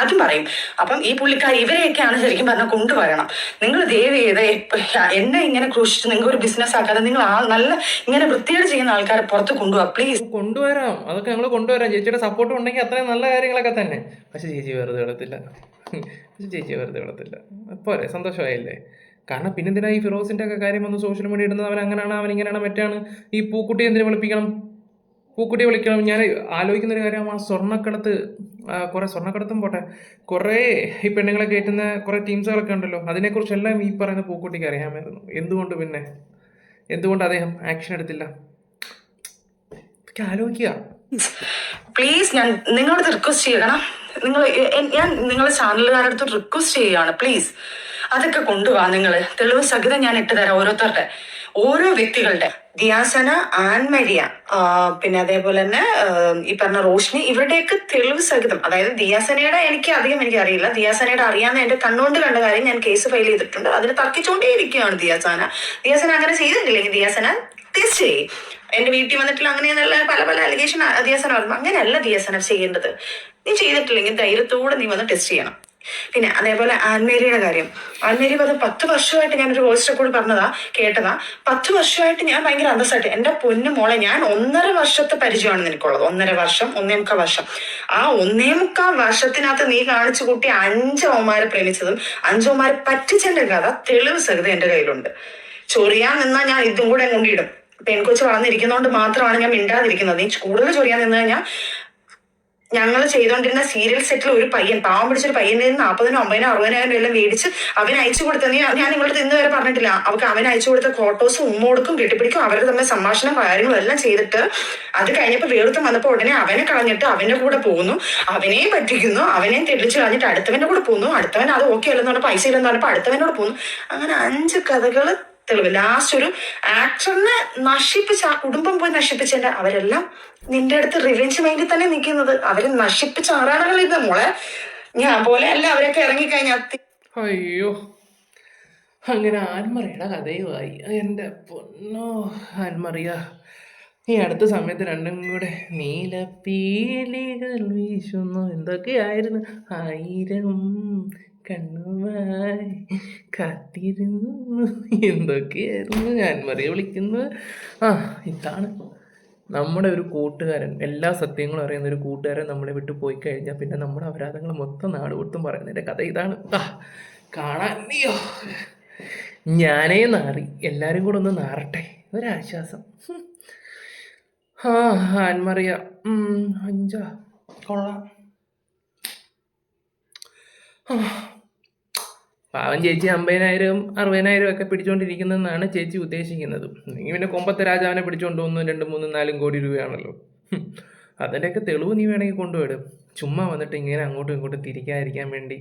അതും പറയും. അപ്പം ഈ പുള്ളിക്കാർ ഇവരെയൊക്കെയാണ് ശരിക്കും പറഞ്ഞാൽ കൊണ്ടുവരണം. നിങ്ങൾ ദയവ് ചെയ്ത് എന്നെ ഇങ്ങനെ ക്രൂശിച്ച് നിങ്ങൾ ഒരു ബിസിനസ് ആക്കാതെ നിങ്ങൾ നല്ല ഇങ്ങനെ വൃത്തിയോട് ചെയ്യുന്ന ആൾക്കാരെ പുറത്ത് കൊണ്ടുപോകാം പ്ലീസ്. കൊണ്ടുവരാം, അതൊക്കെ ഞങ്ങൾ കൊണ്ടുവരാം. ചേച്ചിയുടെ സപ്പോർട്ട് ഉണ്ടെങ്കിൽ അത്രയും നല്ല കാര്യങ്ങളൊക്കെ തന്നെ. പക്ഷെ ചേച്ചി വെറുതെ വിടത്തില്ല. പോരെ, സന്തോഷമായില്ലേ? കാരണം പിന്നെന്തിനാ ഈ ഫിറോസിന്റെ ഒക്കെ കാര്യം വന്ന് സോഷ്യൽ മീഡിയ ഇടുന്നത്? അവൻ അങ്ങനെയാണ്, അവൻ ഇങ്ങനെയാണ്, മറ്റാണ്. ഈ പൂക്കുട്ടിയെ എന്തിനു പൂക്കുട്ടിയെ വിളിക്കണം? ഞാൻ ആലോചിക്കുന്നൊരു കാര്യം, ആ സ്വർണ്ണക്കടത്തും പോട്ടെ, കുറേ ഈ പെണ്ണുങ്ങളെ കയറ്റുന്ന കുറേ ടീംസുകളൊക്കെ ഉണ്ടല്ലോ, അതിനെക്കുറിച്ചെല്ലാം ഈ പറയുന്ന പൂക്കുട്ടിക്ക് അറിയാമായിരുന്നു. എന്തുകൊണ്ട് അദ്ദേഹം ആക്ഷൻ എടുത്തില്ല? ആലോചിക്കുക പ്ലീസ്. ഞാൻ നിങ്ങളോട് റിക്വസ്റ്റ് ചെയ്യണം. ഞാൻ നിങ്ങളെ ചാനലുകാരുടെ അടുത്ത് റിക്വസ്റ്റ് ചെയ്യുകയാണ്, പ്ലീസ് അതൊക്കെ കൊണ്ടുപോവാ. നിങ്ങൾ തെളിവ് സഹിതം ഞാൻ ഇട്ട് തരാം. ഓരോ വ്യക്തികളുടെ, ദിയാസന, ആൻമരിയ, പിന്നെ അതേപോലെ തന്നെ ഈ പറഞ്ഞ റോഷിനി, ഇവരുടെയൊക്കെ തെളിവ് സഹിതം. അതായത് ദിയാസനയുടെ എനിക്ക് അറിയില്ല. ദിയാസനയുടെ അറിയാവുന്ന എന്റെ കണ്ണുകൊണ്ട് കണ്ട കാര്യം ഞാൻ കേസ് ഫയൽ ചെയ്തിട്ടുണ്ട്. അതിന് തർക്കിച്ചുകൊണ്ടേയിരിക്കുകയാണ് ദിയാസന അങ്ങനെ ചെയ്തിട്ടില്ലെങ്കിൽ ദിയാസന ടെസ്റ്റ് ചെയ്യും. എന്റെ വീട്ടിൽ വന്നിട്ടില്ല അങ്ങനെയെന്നല്ല പല അലിഗേഷൻ ദിയാസന പറഞ്ഞു. അങ്ങനെയല്ല ദിയാസന ചെയ്യേണ്ടത്. നീ ചെയ്തിട്ടില്ലെങ്കിൽ ധൈര്യത്തോടെ നീ വന്ന് ടെസ്റ്റ് ചെയ്യണം. പിന്നെ അതേപോലെ ആൻമേരിയുടെ കാര്യം, ആൻമേരി 10 വർഷമായിട്ട് ഞാനൊരു വോയിസ് റെക്കോർഡ് കേട്ടതാ. 10 വർഷമായിട്ട് ഞാൻ ഭയങ്കര അന്തസ്സായിട്ട്, എന്റെ പൊന്നു മോളെ, ഞാൻ 1.5 വർഷത്തെ പരിചയമാണ് നിനക്കുള്ളത്. 1.5 വർഷം. ആ 1.25 വർഷത്തിനകത്ത് നീ കാണിച്ചു കൂട്ടി 5 അവന്മാരെ പ്രേമിച്ചതും 5 അവന്മാരെ പറ്റിച്ചെന്റെ കഥ തെളിവ് സഹിതം എന്റെ കയ്യിലുണ്ട്. ചൊറിയാൻ നിന്നാ ഞാൻ ഇതും കൂടെ കൊണ്ടിടും. പെൺകൊച്ച് വളർന്നിരിക്കുന്നതുകൊണ്ട് മാത്രമാണ് ഞാൻ മിണ്ടാതിരിക്കുന്നത്. നീ കൂടുതൽ ചൊറിയാൻ നിന്ന് കഴിഞ്ഞാൽ ഞങ്ങൾ ചെയ്തുകൊണ്ടിരുന്ന സീരിയൽ സെറ്റിൽ ഒരു പയ്യൻ, പാവം പിടിച്ചൊരു പയ്യൻ്റെ 40,000, 50,000, 60,000 എല്ലാം മേടിച്ച് അവൻ അയച്ചു കൊടുത്ത, ഞാൻ നിങ്ങളുടെ ഇന്ന് വരെ പറഞ്ഞിട്ടില്ല, അവർക്ക് അവൻ അയച്ചു കൊടുത്ത ഫോട്ടോസും ഉമ്മോടുക്കും കെട്ടിപ്പിടിക്കും അവരുടെ തമ്മിൽ സംഭാഷണം കാര്യങ്ങളും എല്ലാം ചെയ്തിട്ട് അത് കഴിഞ്ഞപ്പോൾ വേർത്തും വന്നപ്പോൾ ഉടനെ അവനെ കളഞ്ഞിട്ട് അവന്റെ കൂടെ പോകുന്നു, അവനെയും പറ്റിക്കുന്നു, അവനെയും തെളിച്ച് കളഞ്ഞിട്ട് അടുത്തവന്റെ കൂടെ പോകുന്നു, അടുത്തവൻ അത് ഓക്കെ അല്ലെന്ന് പറഞ്ഞാൽ പൈസ ഇല്ലെന്ന് പറഞ്ഞപ്പോൾ അടുത്തവനോട് പോകുന്നു. അങ്ങനെ 5 കഥകൾ തെളിവ്. ലാസ്റ്റ് ഒരു ആക്ടറിനെ നശിപ്പിച്ച്, ആ കുടുംബം പോയി നശിപ്പിച്ചതിന്റെ അവരെല്ലാം നിന്റെ അടുത്ത് റിവെഞ്ച് മൈൻഡിൽ തന്നെ നിൽക്കുന്നത്. അവര് നശിപ്പിച്ച ആറാണകൾ ഇത് മോളെ. ഞാൻ പോലെ അല്ല അവരൊക്കെ ഇറങ്ങിക്കഴിഞ്ഞാൽ. അയ്യോ, അങ്ങനെ ആൻമറിയുടെ കഥയുമായി. എൻ്റെ പൊന്നോ ആൻമറിയ, ഈ അടുത്ത സമയത്ത് രണ്ടും കൂടെ നീലപ്പീലികൾ വീശുന്നു എന്തൊക്കെയായിരുന്നു, 1000 കണ്ണുമായി കാത്തിരുന്നു എന്തൊക്കെയായിരുന്നു ആൻമറിയെ വിളിക്കുന്നത്. ഇതാണ് നമ്മുടെ ഒരു കൂട്ടുകാരൻ. എല്ലാ സത്യങ്ങളും അറിയുന്ന ഒരു കൂട്ടുകാരൻ നമ്മളെ വിട്ടു പോയി കഴിഞ്ഞാൽ പിന്നെ നമ്മുടെ അപരാധങ്ങൾ മൊത്തം നാട് കൊടുത്തും പറയുന്നതിൻ്റെ കഥ ഇതാണ്. കാണാൻ അയ്യോ, ഞാനേ നാറി, എല്ലാവരും കൂടെ ഒന്ന് നാറട്ടെ, ഒരാശ്വാസം. ആൻമറിയ 5 കൊള്ളാം. പാവം ചേച്ചി 50,000, 60,000 ഒക്കെ പിടിച്ചുകൊണ്ടിരിക്കുന്നതെന്നാണ് ചേച്ചി ഉദ്ദേശിക്കുന്നത്. നീ പിന്നെ കൊമ്പത്തെ രാജാവിനെ പിടിച്ചുകൊണ്ട് 1, 2, 3, 4 കോടി രൂപയാണല്ലോ. അതിൻ്റെയൊക്കെ തെളിവ് നീ വേണമെങ്കിൽ കൊണ്ടുപോയിടും. ചുമ്മാ വന്നിട്ട് ഇങ്ങനെ അങ്ങോട്ടും ഇങ്ങോട്ടും തിരിക്കാതിരിക്കാൻ വേണ്ടി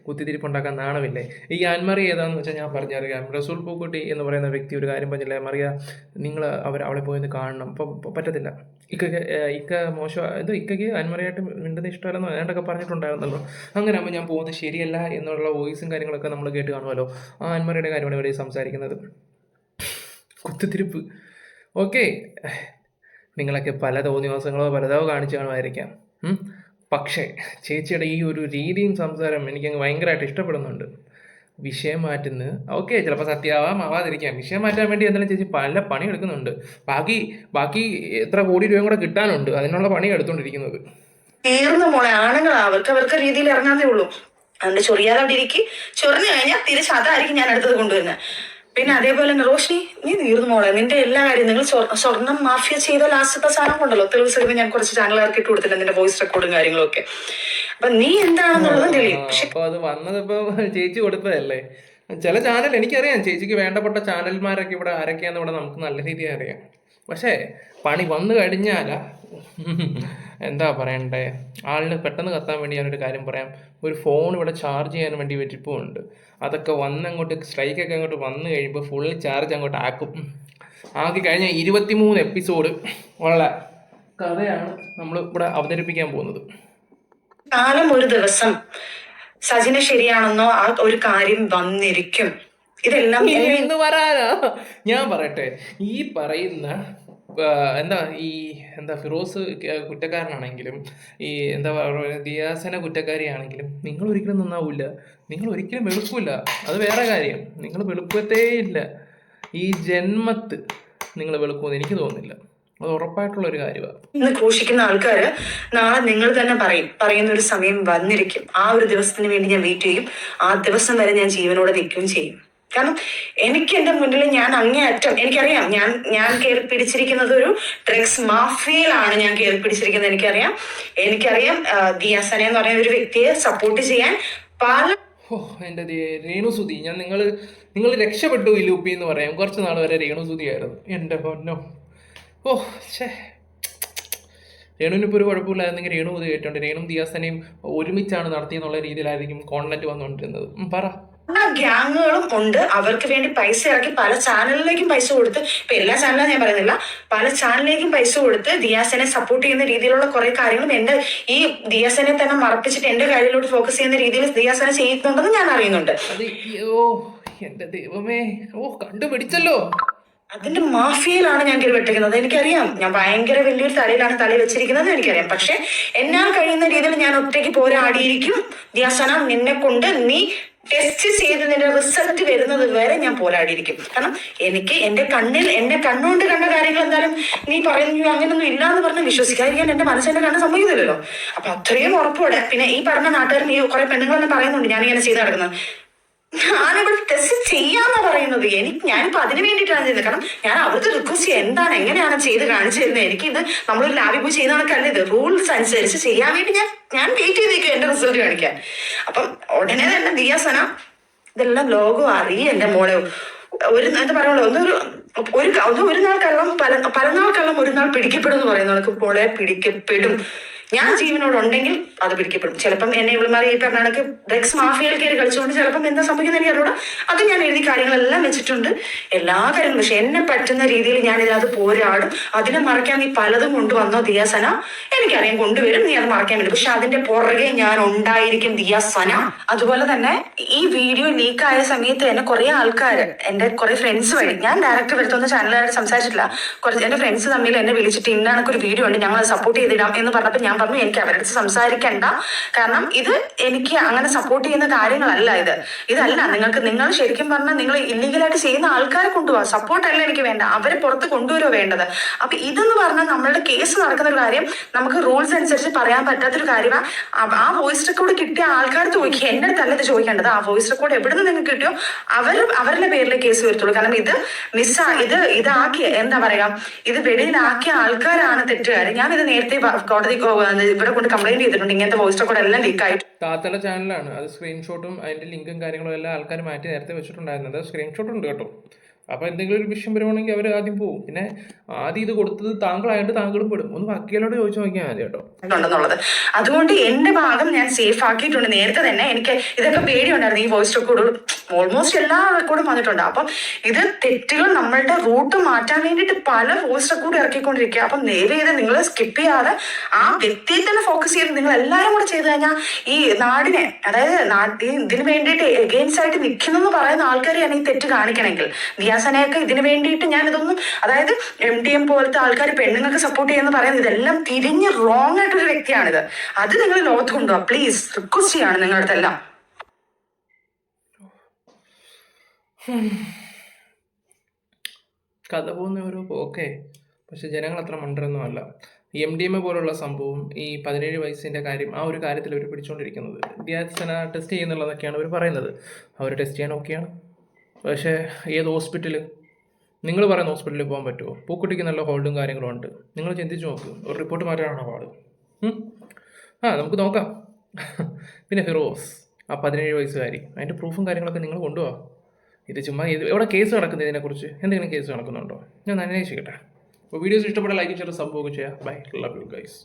കുത്തിത്തിരിപ്പുണ്ടാക്കാൻ നാണമില്ലേ? ഈ ആൻമറി ഏതാണെന്ന് വെച്ചാൽ ഞാൻ പറഞ്ഞറിയാം. റസൂൽ പൂക്കുട്ടി എന്ന് പറയുന്ന വ്യക്തി ഒരു കാര്യം പറഞ്ഞില്ലേ, മറിയ നിങ്ങൾ അവളെ പോയി കാണണം. അപ്പം പറ്റത്തില്ല, ഇക്ക മോശം, ഇക്കയ്ക്ക് ആൻമറിയായിട്ട് മിണ്ടുന്ന ഇഷ്ടമല്ലെന്നോ ഏണ്ടൊക്കെ പറഞ്ഞിട്ടുണ്ടായിരുന്നല്ലോ. അങ്ങനെ ആകുമ്പോൾ ഞാൻ പോകുന്നത് ശരിയല്ല എന്നുള്ള വോയിസും കാര്യങ്ങളൊക്കെ നമ്മൾ കേട്ട് കാണുമല്ലോ. ആ ആൻമറിയുടെ കാര്യമാണ് ഇവിടെ സംസാരിക്കുന്നത്. കുത്തിത്തിരിപ്പ്. ഓക്കെ, നിങ്ങളൊക്കെ പല തോന്നിവാസങ്ങളോ പലതോ കാണിച്ചു കാണുമായിരിക്കാം. പക്ഷേ ചേച്ചിയുടെ ഈ ഒരു രീതിയും സംസാരം എനിക്കങ്ങ് ഭയങ്കരമായിട്ട് ഇഷ്ടപ്പെടുന്നുണ്ട്. വിഷയം മാറ്റുന്നു, ഓക്കെ, ചിലപ്പോൾ സത്യമാവാം ആവാതിരിക്കാം. വിഷയം മാറ്റാൻ വേണ്ടി എന്തായാലും ചേച്ചി പല പണി എടുക്കുന്നുണ്ട്. ബാക്കി എത്ര കോടി രൂപയും കൂടെ കിട്ടാനുണ്ട്, അതിനുള്ള പണി എടുത്തുകൊണ്ടിരിക്കുന്നത്. തീർന്നു മോളെ, ആണുങ്ങൾ അവർക്ക് രീതിയിൽ ഇറങ്ങാന്നേ ഉള്ളൂ. അതുകൊണ്ട് ചൊറിയാതെ അവിടെ ഇരിക്കും. ചൊറിഞ്ഞു കഴിഞ്ഞാൽ തിരിച്ച് അതായിരിക്കും ഞാൻ അടുത്തത് കൊണ്ടുവരുന്നത്. പിന്നെ അതേപോലെ തന്നെ റോഷിനി, നീ തീർന്നു മോളെ, നിന്റെ എല്ലാ കാര്യം. നിങ്ങൾ സ്വർണം മാഫിയ ചെയ്ത ലാസ്റ്റത്തെ സാധനം കൊണ്ടല്ലോ തെളിവ് സഹിതം ഞാൻ കുറച്ച് ചാനലുകാർക്ക് ഇട്ട് കൊടുത്തില്ല, നിന്റെ വോയിസ് റെക്കോർഡും കാര്യങ്ങളും ഒക്കെ. അപ്പൊ നീ എന്താണെന്നുള്ളതും തെളിയും. അപ്പോൾ അത് വന്നതിപ്പോ ചേച്ചി കൊടുത്തതല്ലേ. ചില ചാനൽ എനിക്കറിയാം, ചേച്ചിക്ക് വേണ്ടപ്പെട്ട ചാനൽമാരൊക്കെ ഇവിടെ ആരൊക്കെയാന്ന് ഇവിടെ നമുക്ക് നല്ല രീതിയിൽ അറിയാം. പക്ഷേ പണി വന്നു കഴിഞ്ഞാൽ എന്താ പറയണ്ടേ, ആളിന് പെട്ടെന്ന് കത്താൻ വേണ്ടി ഞാനൊരു കാര്യം പറയാം. ഒരു ഫോൺ ഇവിടെ ചാർജ് ചെയ്യാൻ വേണ്ടി വെച്ചിപ്പുണ്ട്. അതൊക്കെ വന്നങ്ങോട്ട് സ്ട്രൈക്കൊക്കെ അങ്ങോട്ട് വന്നു കഴിയുമ്പോൾ ഫുൾ ചാർജ് അങ്ങോട്ട് ആക്കി കഴിഞ്ഞാൽ 23 എപ്പിസോഡ് ഉള്ള കഥയാണ് നമ്മൾ ഇവിടെ അവതരിപ്പിക്കാൻ പോകുന്നത്. കാലം ഒരു ദിവസം സജിന ശരിയാണെന്നോ ആ ഒരു കാര്യം വന്നിരിക്കും. ഇതെല്ലാം എന്ന് പറയാനാ ഞാൻ പറയട്ടെ. ഈ പറയുന്ന ഫിറോസ് കുറ്റക്കാരനാണെങ്കിലും ഈ ദിയാസന കുറ്റക്കാരിയാണെങ്കിലും നിങ്ങൾ ഒരിക്കലും നന്നാവില്ല, നിങ്ങൾ ഒരിക്കലും വെളുപ്പില്ല. അത് വേറെ കാര്യം. നിങ്ങൾ വെളുപ്പത്തേ ഇല്ല, ഈ ജന്മത്ത് നിങ്ങൾ വെളുക്കുമെന്ന് എനിക്ക് തോന്നുന്നില്ല. അത് ഉറപ്പായിട്ടുള്ള ഒരു കാര്യമാണ്. ഇന്ന് ഘോഷിക്കുന്ന ആൾക്കാര് നാളെ നിങ്ങൾ തന്നെ പറയുന്ന ഒരു സമയം വന്നിരിക്കും. ആ ഒരു ദിവസത്തിന് വേണ്ടി ഞാൻ വെയിറ്റ് ചെയ്യും. ആ ദിവസം വരെ ഞാൻ ജീവനോടെ നിൽക്കുകയും ചെയ്യും. കാരണം എനിക്ക് എന്റെ മുന്നിൽ ഞാൻ അങ്ങേയറ്റം എനിക്കറിയാം, ഞാൻ കയറി പിടിച്ചിരിക്കുന്നത് ഒരു ഡ്രഗ്സ് മാഫിയയിലാണ് ഞാൻ കയറി പിടിച്ചിരിക്കുന്നത്. എനിക്കറിയാം ദിയാസന എന്ന് പറയുന്ന ഒരു വ്യക്തിയെ സപ്പോർട്ട് ചെയ്യാൻ എൻ്റെ രേണുസുതി, നിങ്ങൾ രക്ഷപ്പെട്ടു ഈ ലൂപ്പി എന്ന് പറയാം. കുറച്ച് നാൾ വരെ രേണുസുതി ആയിരുന്നു. എൻ്റെ പൊന്നോ, രേണുവിനിപ്പോൾ ഒരു കുഴപ്പമില്ലായിരുന്നെങ്കിൽ രേണു ഇത് കേട്ടോണ്ട് രേണും ദിയാസനയും ഒരുമിച്ചാണ് നടത്തിയെന്നുള്ള രീതിയിലായിരിക്കും കോണ്ടന്റ് വന്നുകൊണ്ടിരുന്നത്. പറ. ഗ്യാങ്ങുകളും ഉണ്ട്, അവർക്ക് വേണ്ടി പൈസ ഇറക്കി പല ചാനലിലേക്കും പൈസ കൊടുത്ത്, ഇപ്പൊ എല്ലാ ചാനലും ഞാൻ പറയുന്നില്ല, പല ചാനലിലേക്കും പൈസ കൊടുത്ത് ദിയാസനെ സപ്പോർട്ട് ചെയ്യുന്ന രീതിയിലുള്ള കുറെ കാര്യങ്ങളും എന്റെ ഈ ദിയാസനെ തന്നെ മറപ്പിച്ചിട്ട് എന്റെ കാര്യത്തിലോട്ട് ഫോക്കസ് ചെയ്യുന്ന രീതിയിൽ ദിയാസന ചെയ്യുന്നുണ്ടെന്ന് ഞാൻ അറിയുന്നുണ്ട്. എന്റെ ദൈവമേ, കണ്ടുപിടിച്ചല്ലോ. അതിന്റെ മാഫിയയിലാണ് ഞാൻ കീഴ്പെട്ടിരിക്കുന്നത്. എനിക്കറിയാം, ഞാൻ ഭയങ്കര വലിയൊരു തലയിലാണ് തല വെച്ചിരിക്കുന്നത് എനിക്കറിയാം. പക്ഷെ എന്നാൽ കഴിയുന്ന രീതിയിൽ ഞാൻ ഒറ്റയ്ക്ക് പോരാടിയിരിക്കും. ദിയാസന, നിന്നെ കൊണ്ട് നീ ടെസ്റ്റ് ചെയ്ത് നിന്റെ റിസൾട്ട് വരുന്നത് വരെ ഞാൻ പോരാടിയിരിക്കും. കാരണം എനിക്ക് എന്നെ കണ്ണുകൊണ്ട് കണ്ട കാര്യങ്ങൾ എന്തായാലും നീ പറയുന്നു അങ്ങനൊന്നും ഇല്ലാന്ന് പറഞ്ഞ് വിശ്വസിക്കാതിരിക്കാൻ എന്റെ മനസ്സിന്റെ കണ്ണ് സമ്മതിക്കുന്നില്ലല്ലോ. അപ്പൊ അത്രയും ഉറപ്പോടെ പിന്നെ ഈ പറഞ്ഞ നാട്ടുകാരൻ ഈ കുറെ പെണ്ണുങ്ങളെല്ലാം പറയുന്നുണ്ട് ഞാനിങ്ങനെ ചെയ്ത് നടക്കുന്നത്. ഞാനിവിടെ ടെസ്റ്റ് ചെയ്യാന്നാ പറയുന്നത്. ഞാനിപ്പോ അതിന് വേണ്ടിയിട്ടാണ് ചെയ്യുന്നത്. കാരണം ഞാൻ അവർക്ക് റിക്വസ്റ്റ് എന്താണ് എങ്ങനെയാണ് ചെയ്ത് കാണിച്ചു തരുന്നത്. എനിക്കിത് നമ്മളൊരു ലാബിൽ പോയി ചെയ്യുന്ന കണക്കല്ല, ഇത് റൂൾസ് അനുസരിച്ച് ചെയ്യാൻ വേണ്ടി ഞാൻ വെയിറ്റ് ചെയ്തേക്കും എന്റെ റിസൾട്ട് കാണിക്കാൻ. അപ്പം ഉടനെ തന്നെ ദിയാസന ഇതെല്ലാം ലോകം അറിയും എന്റെ മോളെ. എന്താ പറയുള്ളൂ, ഒരു നാൾ കള്ളം പല നാൾ കള്ളം ഒരു നാൾ പിടിക്കപ്പെടും എന്ന് പറയുന്ന കണക്ക് മോളെ പിടിക്കപ്പെടും. ഞാൻ ജീവനോടുണ്ടെങ്കിൽ അത് പിടിക്കപ്പെടും. ചിലപ്പം എന്നെ ഇവളുമാരെ ഈ പറഞ്ഞ കണക്ക് ഡ്രഗ്സ് മാഫിയയിൽ കയറി കളിച്ചുകൊണ്ട് ചിലപ്പം എന്താ സംഭവിക്കുന്ന എനിക്ക് അറിയൂടാ. അത് ഞാൻ എഴുതി കാര്യങ്ങളെല്ലാം വെച്ചിട്ടുണ്ട്, എല്ലാ കാര്യങ്ങളും. പക്ഷെ എന്നെ പറ്റുന്ന രീതിയിൽ ഞാൻ ഇതിനകത്ത് പോരാടും. അതിനെ മറയ്ക്കാൻ നീ പലതും കൊണ്ടുവന്നോ ദിയാസന, എനിക്കറിയാം കൊണ്ടുവരും, നീ അത് മറയ്ക്കാൻ വേണ്ടി. പക്ഷെ അതിന്റെ പുറകെ ഞാൻ ഉണ്ടായിരിക്കും ദിയാസന. അതുപോലെ തന്നെ ഈ വീഡിയോ ലീക്കായ സമയത്ത് തന്നെ കുറെ ആൾക്കാർ, എന്റെ കുറെ ഫ്രണ്ട്സ് വഴി, ഞാൻ ഡയറക്റ്റ് വരുത്തുന്ന ചാനലുകാരോട് സംസാരിച്ചിട്ടില്ല, കുറച്ച് എന്റെ ഫ്രണ്ട്സ് തമ്മിൽ എന്നെ വിളിച്ചിട്ട് ഇന്നണക്കൊരു വീഡിയോ ഉണ്ട്, ഞങ്ങൾ സപ്പോർട്ട് ചെയ്തിടാം എന്ന് പറഞ്ഞപ്പോൾ ഞാൻ പറഞ്ഞു എനിക്ക് അവരുടെ സംസാരിക്കണ്ട. കാരണം ഇത് എനിക്ക് അങ്ങനെ സപ്പോർട്ട് ചെയ്യുന്ന കാര്യങ്ങളല്ല. ഇതല്ല നിങ്ങൾ ശരിക്കും പറഞ്ഞാൽ നിങ്ങൾ ഇല്ലീഗലായിട്ട് ചെയ്യുന്ന ആൾക്കാരെ കൊണ്ടുപോകാം. സപ്പോർട്ടല്ല എനിക്ക് വേണ്ട, അവരെ പുറത്ത് കൊണ്ടുവരുമോ വേണ്ടത്. അപ്പൊ ഇതെന്ന് പറഞ്ഞാൽ നമ്മളുടെ കേസ് നടക്കുന്ന ഒരു കാര്യം, നമുക്ക് റൂൾസ് അനുസരിച്ച് പറയാൻ പറ്റാത്തൊരു കാര്യമാണ്. ആ വോയിസ് റെക്കോർഡ് കിട്ടിയ ആൾക്കാർ ചോദിക്കുക, എന്റെ അടുത്തല്ല ഇത് ചോദിക്കേണ്ടത്. ആ വോയിസ് റെക്കോർഡ് എവിടെ നിന്ന് നിങ്ങൾക്ക് കിട്ടിയോ അവരുടെ പേരിലെ കേസ് വരുത്തുള്ളൂ. കാരണം ഇത് ഇതാക്കിയ എന്താ പറയാ, ഇത് വെളിയിലാക്കിയ ആൾക്കാരാണ് തെറ്റുകാർ. ഞാനിത് നേരത്തെ കോടതി ഇവിടെ കൊണ്ട് കംപ്ലൈന്റ് ചെയ്തിട്ടുണ്ട്, ഇങ്ങനത്തെ വോയിസ് റെക്കോർഡ് എല്ലാം ലീക്ക് ആയിട്ട്. താത്തയുടെ ചാനലാണ് അത്. സ്ക്രീൻഷോട്ടും അതിൻ്റെ ലിങ്കും കാര്യങ്ങളും എല്ലാം ആൾക്കാർ മാറ്റി നേരത്തെ വെച്ചിട്ടുണ്ടായിരുന്നത്. സ്ക്രീൻഷോട്ട് ഉണ്ട് കേട്ടോ. അപ്പോൾ എന്തെങ്കിലും ഒരു വിഷയം വരുവാണെങ്കിൽ അവർ ആദ്യം പോകും. പിന്നെ ആദ്യം ഇത് കൊടുത്തത് താങ്കളായിട്ട് താങ്കളും പെടും. ഒന്ന് വക്കീലോട് ചോദിച്ചു നോക്കിയാൽ മതി കേട്ടോ ഉണ്ടെന്നുള്ളത്. അതുകൊണ്ട് എന്റെ ഭാഗം ഞാൻ സേഫ് ആക്കിയിട്ടുണ്ട്. നേരത്തെ തന്നെ എനിക്ക് ഇതൊക്കെ പേടിയുണ്ടായിരുന്നു. ഈ വോയിസ് റെക്കോർഡ് ഓൾമോസ്റ്റ് എല്ലാ റെക്കോർഡും വന്നിട്ടുണ്ട്. അപ്പം ഇത് തെറ്റുകൾ നമ്മളുടെ റൂട്ട് മാറ്റാൻ വേണ്ടിയിട്ട് പല വോയിസ് റെക്കോർഡ് ഇറക്കിക്കൊണ്ടിരിക്കുക. അപ്പം നേരെ ചെയ്ത് നിങ്ങൾ സ്കിപ്പ് ചെയ്യാതെ ആ വ്യക്തിയെ തന്നെ ഫോക്കസ് ചെയ്ത് നിങ്ങൾ എല്ലാവരും കൂടെ ചെയ്ത് കഴിഞ്ഞാൽ ഈ നാടിനെ, അതായത് ഇതിന് വേണ്ടിയിട്ട് എഗെയിൻസ്റ്റ് ആയിട്ട് നിൽക്കുന്നെന്ന് പറയുന്ന ആൾക്കാരെയാണ് ഈ തെറ്റ് കാണിക്കണമെങ്കിൽ. ദിയാസനയൊക്കെ ഇതിന് വേണ്ടിയിട്ട് ഞാനിതൊന്നും, അതായത് MDM പോലത്തെ ആൾക്കാർ പെണ്ണുങ്ങൾക്ക് സപ്പോർട്ട് ചെയ്യുന്ന പറയുന്നത് ഇതെല്ലാം തിരിഞ്ഞ് റോങ് ആയിട്ടൊരു വ്യക്തിയാണിത്. അത് നിങ്ങൾ ലോകത്ത് കൊണ്ടുപോകാം പ്ലീസ്, റിക്വസ്റ്റ് ചെയ്യാണ് നിങ്ങളുടെ അടുത്തെല്ലാം. കഥ പോകുന്ന ഓരോ ഓക്കെ, പക്ഷെ ജനങ്ങൾ അത്ര മണ്ടരൊന്നും അല്ല. MDMA പോലുള്ള സംഭവം, ഈ 17 വയസ്സിൻ്റെ കാര്യം, ആ ഒരു കാര്യത്തിൽ അവർ പിടിച്ചുകൊണ്ടിരിക്കുന്നത്. ദിയാസന ടെസ്റ്റ് ചെയ്യുന്നുള്ളതൊക്കെയാണ് അവർ പറയുന്നത്. അവർ ടെസ്റ്റ് ചെയ്യാൻ ഓക്കെയാണ്. പക്ഷേ ഏത് ഹോസ്പിറ്റൽ, നിങ്ങൾ പറയുന്ന ഹോസ്പിറ്റലിൽ പോകാൻ പറ്റുമോ? പൂക്കുട്ടിക്ക് നല്ല ഹോൾഡും കാര്യങ്ങളും ഉണ്ട്. നിങ്ങൾ ചിന്തിച്ച് നോക്ക്, ഒരു റിപ്പോർട്ട് മാറ്റാനാണോ പാട്? നമുക്ക് നോക്കാം. പിന്നെ ഫിറോസ്, ആ 17 വയസ്സുകാരി, അതിൻ്റെ പ്രൂഫും കാര്യങ്ങളൊക്കെ നിങ്ങൾ കൊണ്ടുപോകാം. ഇത് ചുമ്മാ എവിടെ കേസ് നടക്കുന്നത്, ഇതിനെക്കുറിച്ച് എന്തെങ്കിലും കേസ് നടക്കുന്നുണ്ടോ? ഞാൻ അന്വേഷിക്കട്ടെ. അപ്പോൾ വീഡിയോസ് ഇഷ്ടപ്പെട്ട ലൈക്ക് ചെയ്ത് സംഭവം ചെയ്യാം. Bye, love you guys.